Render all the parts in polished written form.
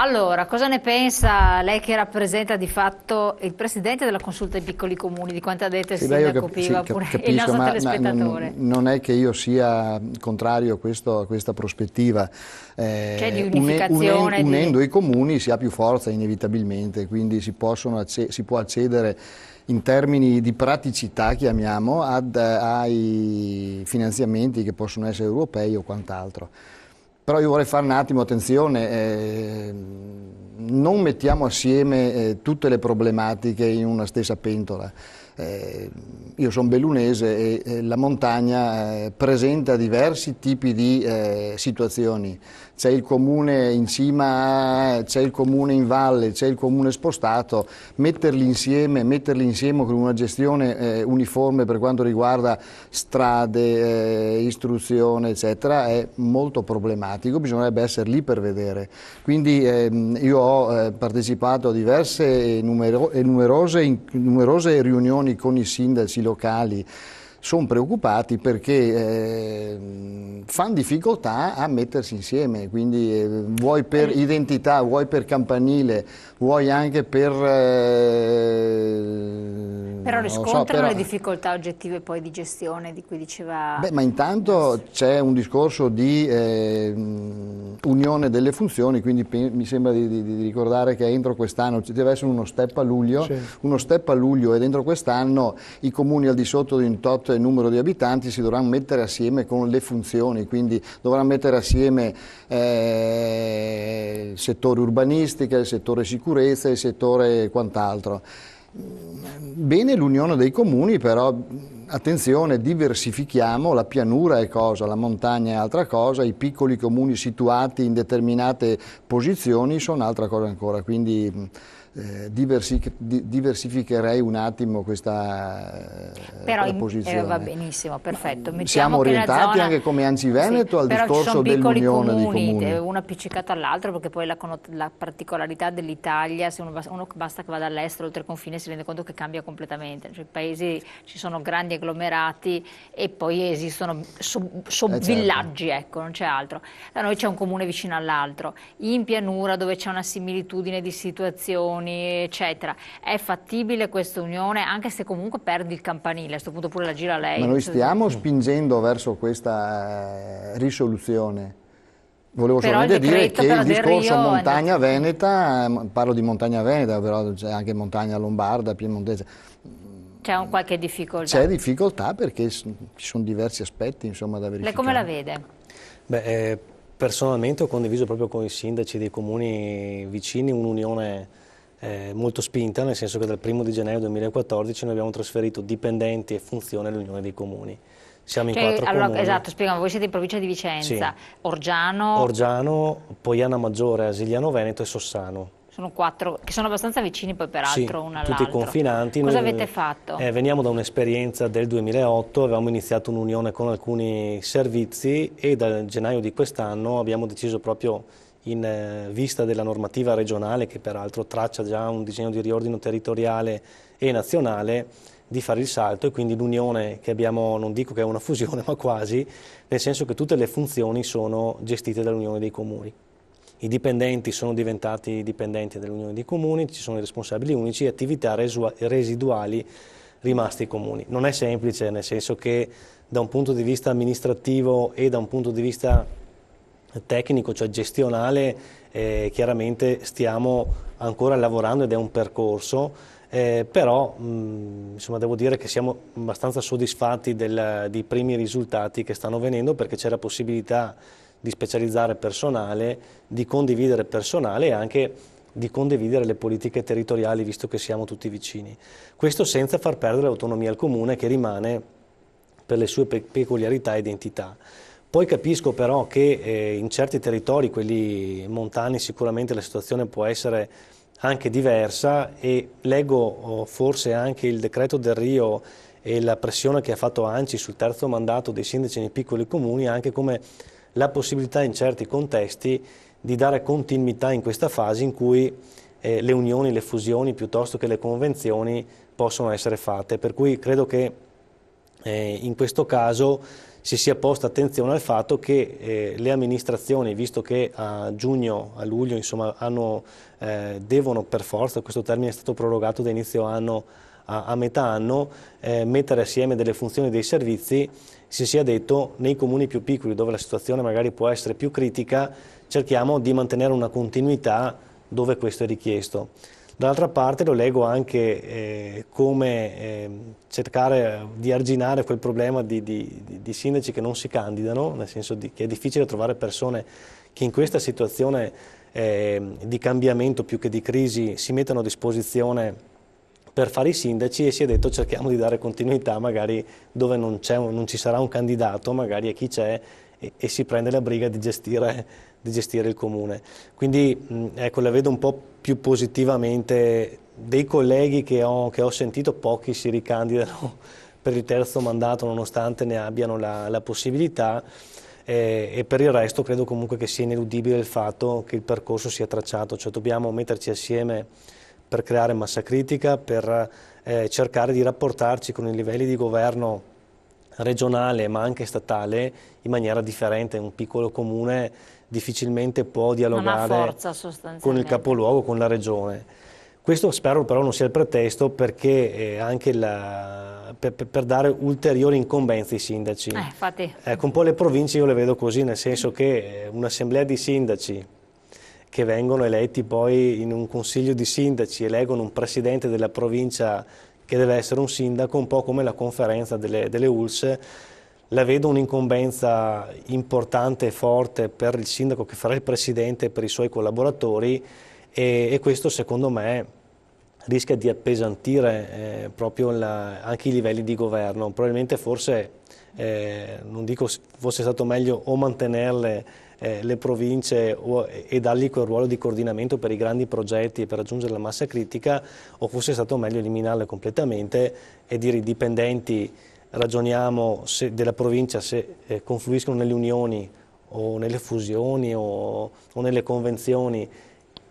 Allora, cosa ne pensa lei che rappresenta di fatto il presidente della consulta dei piccoli comuni, di quanto ha detto il Sì, beh, sindaco Piva, sì, pure il capisco, nostro ma telespettatore? non è che io sia contrario a questa prospettiva. Cioè di unificazione, Unendo i comuni si ha più forza inevitabilmente, quindi si può accedere in termini di praticità, chiamiamo, ai finanziamenti che possono essere europei o quant'altro. Però io vorrei fare un attimo attenzione, non mettiamo assieme tutte le problematiche in una stessa pentola. Io sono bellunese e la montagna presenta diversi tipi di situazioni. C'è il comune in cima, c'è il comune in valle, c'è il comune spostato. Metterli insieme con una gestione uniforme per quanto riguarda strade, istruzione, eccetera, è molto problematico. Bisognerebbe essere lì per vedere. Quindi io ho partecipato a diverse e numerose riunioni con i sindaci locali. Sono preoccupati perché fanno difficoltà a mettersi insieme, quindi vuoi per identità, vuoi per campanile, vuoi anche per... Però non lo so, riscontrano le difficoltà oggettive poi di gestione di cui diceva... Beh, ma intanto c'è un discorso di unione delle funzioni, quindi mi sembra di ricordare che entro quest'anno ci deve essere uno step a luglio, Sì. e dentro quest'anno i comuni al di sotto di un tot numero di abitanti si dovranno mettere assieme con le funzioni, quindi dovranno mettere assieme il settore urbanistica, il settore sicurezza, il settore quant'altro. Bene l'unione dei comuni, però attenzione, diversifichiamo, la pianura è cosa, la montagna è altra cosa, i piccoli comuni situati in determinate posizioni sono altra cosa ancora, quindi diversificherei un attimo questa posizione. Va benissimo, perfetto. Siamo Che la orientati zona... anche come Anzi Veneto al però ci discorso sono piccoli dell'unione dei comuni, comuni. uno appiccicato all'altro, perché poi la particolarità dell'Italia, se uno basta che vada all'estero, oltre il confine, si rende conto che cambia completamente. Cioè, i paesi, ci sono grandi agglomerati e poi esistono villaggi, Certo. ecco, non c'è altro. Da noi c'è un comune vicino all'altro. In pianura, dove c'è una similitudine di situazioni, eccetera. È fattibile questa unione, anche se comunque perdi il campanile, a questo punto pure la gira lei. Ma noi stiamo spingendo verso questa risoluzione. Volevo solamente dire che il discorso montagna veneta, parlo di montagna veneta, però c'è anche montagna lombarda, piemontese. C'è qualche difficoltà? C'è difficoltà perché ci sono diversi aspetti, insomma, da verificare. Lei come la vede? Beh, personalmente ho condiviso proprio con i sindaci dei comuni vicini un'unione molto spinta, nel senso che dal 1° di gennaio 2014 noi abbiamo trasferito dipendenti e funzioni all'Unione dei Comuni. Siamo in 4 comuni. Esatto, spiegami, voi siete in provincia di Vicenza, Sì. Orgiano, Poiana Maggiore, Asigliano Veneto e Sossano. sono 4, che sono abbastanza vicini poi peraltro uno all'altro. Tutti confinanti. Cosa Noi avete fatto? Veniamo da un'esperienza del 2008, avevamo iniziato un'unione con alcuni servizi e dal gennaio di quest'anno abbiamo deciso proprio in vista della normativa regionale, che peraltro traccia già un disegno di riordino territoriale e nazionale, di fare il salto, e quindi l'unione che abbiamo, non dico che è una fusione, ma quasi, nel senso che tutte le funzioni sono gestite dall'Unione dei Comuni. I dipendenti sono diventati dipendenti dell'Unione dei Comuni, ci sono i responsabili unici e attività residuali rimasti comuni. Non è semplice, nel senso che da un punto di vista amministrativo e da un punto di vista tecnico, cioè gestionale, chiaramente stiamo ancora lavorando ed è un percorso, però insomma, devo dire che siamo abbastanza soddisfatti dei primi risultati che stanno venendo, perché c'è la possibilità di specializzare personale, di condividere personale e anche di condividere le politiche territoriali, visto che siamo tutti vicini. Questo senza far perdere l'autonomia al comune, che rimane per le sue peculiarità e identità. Poi capisco però che in certi territori, quelli montani, sicuramente la situazione può essere anche diversa, e leggo forse anche il decreto del Rio e la pressione che ha fatto ANCI sul terzo mandato dei sindaci nei piccoli comuni, anche come la possibilità in certi contesti di dare continuità in questa fase in cui le unioni, le fusioni piuttosto che le convenzioni possono essere fatte, per cui credo che in questo caso si sia posta attenzione al fatto che le amministrazioni, visto che a giugno, a luglio, insomma, devono per forza, questo termine è stato prorogato da inizio anno a metà anno, mettere assieme delle funzioni e dei servizi, si sia detto nei comuni più piccoli dove la situazione magari può essere più critica, cerchiamo di mantenere una continuità dove questo è richiesto. Dall'altra parte lo leggo anche come cercare di arginare quel problema di sindaci che non si candidano, nel senso che è difficile trovare persone che in questa situazione di cambiamento più che di crisi si mettano a disposizione per fare i sindaci, e si è detto cerchiamo di dare continuità magari dove non ci sarà un candidato, magari a chi c'è, e si prende la briga di gestire il comune. Quindi ecco, la vedo un po' più positivamente. Dei colleghi che ho sentito, pochi si ricandidano per il terzo mandato nonostante ne abbiano la possibilità, e per il resto credo comunque che sia ineludibile il fatto che il percorso sia tracciato, cioè dobbiamo metterci assieme per creare massa critica, per cercare di rapportarci con i livelli di governo regionale ma anche statale in maniera differente. Un piccolo comune difficilmente può dialogare con il capoluogo, con la regione. Questo spero però non sia il pretesto perché anche per dare ulteriori incombenze ai sindaci. Infatti. Ecco, un po' le province io le vedo così, nel senso che un'assemblea di sindaci che vengono eletti poi in un consiglio di sindaci, eleggono un presidente della provincia che deve essere un sindaco, un po' come la conferenza delle ULSS. La vedo un'incombenza importante e forte per il sindaco che farà il presidente e per i suoi collaboratori, e questo secondo me rischia di appesantire proprio anche i livelli di governo. Probabilmente forse, non dico fosse stato meglio o mantenerle le province e dargli quel ruolo di coordinamento per i grandi progetti e per raggiungere la massa critica, o fosse stato meglio eliminarle completamente e dire i dipendenti ragioniamo della provincia se confluiscono nelle unioni o nelle fusioni o nelle convenzioni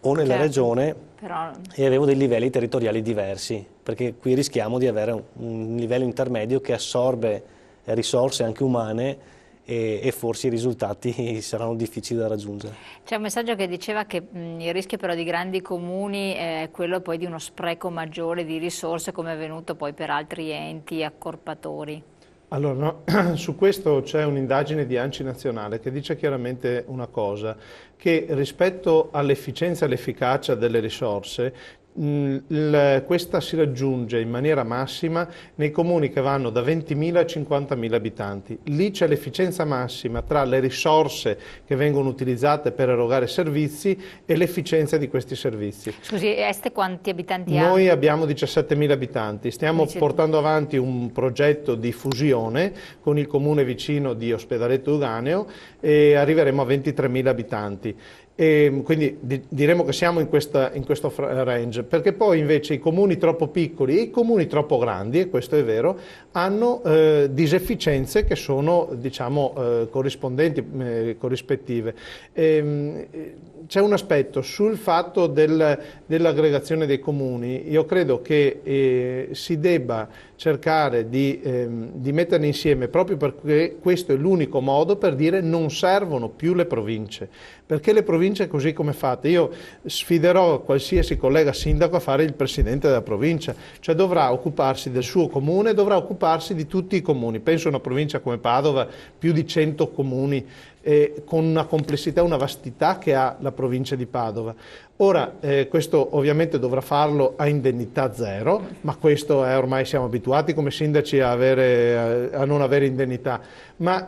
o nella regione, però... e avevo dei livelli territoriali diversi, perché qui rischiamo di avere un livello intermedio che assorbe risorse anche umane e forse i risultati saranno difficili da raggiungere. C'è un messaggio che diceva che il rischio però di grandi comuni è quello poi di uno spreco maggiore di risorse, come è avvenuto poi per altri enti accorpatori. Allora, no, su questo c'è un'indagine di ANCI nazionale che dice chiaramente una cosa, che rispetto all'efficienza e all'efficacia delle risorse, questa si raggiunge in maniera massima nei comuni che vanno da 20.000 a 50.000 abitanti. Lì c'è l'efficienza massima tra le risorse che vengono utilizzate per erogare servizi e l'efficienza di questi servizi. Scusi, Este quanti abitanti ha? Noi abbiamo 17.000 abitanti, stiamo portando avanti un progetto di fusione con il comune vicino di Ospedaletto Uganeo e arriveremo a 23.000 abitanti. E quindi diremo che siamo in questo range, perché poi invece i comuni troppo piccoli e i comuni troppo grandi, e questo è vero, hanno disefficienze che sono, diciamo, corrispondenti, corrispettive. C'è un aspetto sul fatto dell'aggregazione dei comuni. Io credo che si debba cercare di metterli insieme, proprio perché questo è l'unico modo per dire non servono più le province, perché le province così come fate, io sfiderò qualsiasi collega sindaco a fare il presidente della provincia, cioè dovrà occuparsi del suo comune, dovrà occuparsi di tutti i comuni. Penso a una provincia come Padova, più di 100 comuni, con una complessità, una vastità che ha la provincia di Padova. Ora, questo ovviamente dovrà farlo a indennità zero, ma questo è, ormai siamo abituati come sindaci a non avere indennità, ma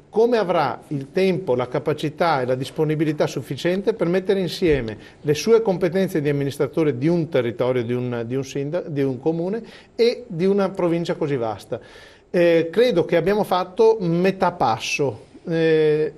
come avrà il tempo, la capacità e la disponibilità sufficiente per mettere insieme le sue competenze di amministratore di un territorio, di un comune e di una provincia così vasta. Credo che abbiamo fatto metà passo. Si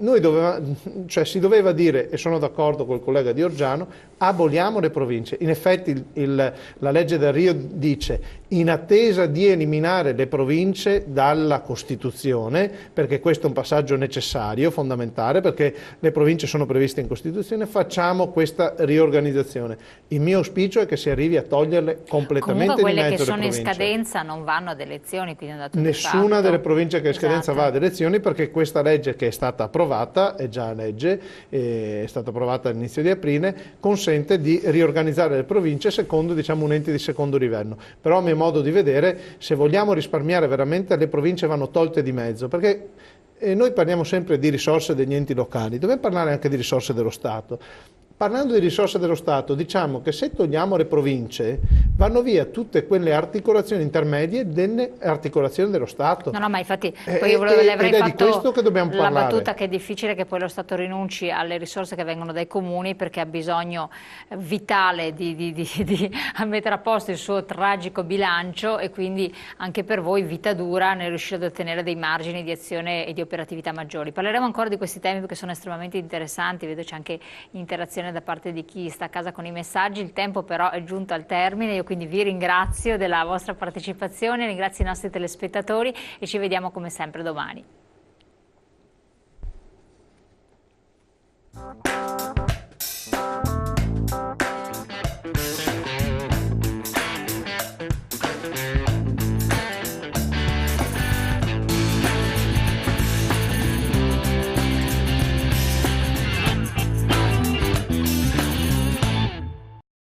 doveva dire, e sono d'accordo col collega Di Orgiano, aboliamo le province. In effetti la legge del Rio dice: in attesa di eliminare le province dalla Costituzione, perché questo è un passaggio necessario, fondamentale, perché le province sono previste in Costituzione, facciamo questa riorganizzazione. Il mio auspicio è che si arrivi a toglierle completamente di mezzo le province. Quelle che sono in scadenza non vanno ad elezioni, quindi è un dato di Nessuna fatto. delle province che è in scadenza Esatto. va ad elezioni, perché questa legge che è stata approvata, è già legge, è stata approvata all'inizio di aprile, consente di riorganizzare le province secondo, diciamo, un ente di secondo livello. Però a mio modo di vedere, se vogliamo risparmiare veramente, le province vanno tolte di mezzo, perché noi parliamo sempre di risorse degli enti locali, dobbiamo parlare anche di risorse dello Stato. Parlando di risorse dello Stato, diciamo che se togliamo le province, vanno via tutte quelle articolazioni intermedie delle articolazioni dello Stato. No, ma infatti poi io le avrei ed è di questo che dobbiamo la parlare. battuta che è difficile che poi lo Stato rinunci alle risorse che vengono dai comuni, perché ha bisogno vitale di mettere a posto il suo tragico bilancio, e quindi anche per voi vita dura nel riuscire ad ottenere dei margini di azione e di operatività maggiori. Parleremo ancora di questi temi perché sono estremamente interessanti, vedo c'è anche interazione da parte di chi sta a casa con i messaggi. Il tempo però è giunto al termine, io quindi vi ringrazio della vostra partecipazione, ringrazio i nostri telespettatori e ci vediamo come sempre domani.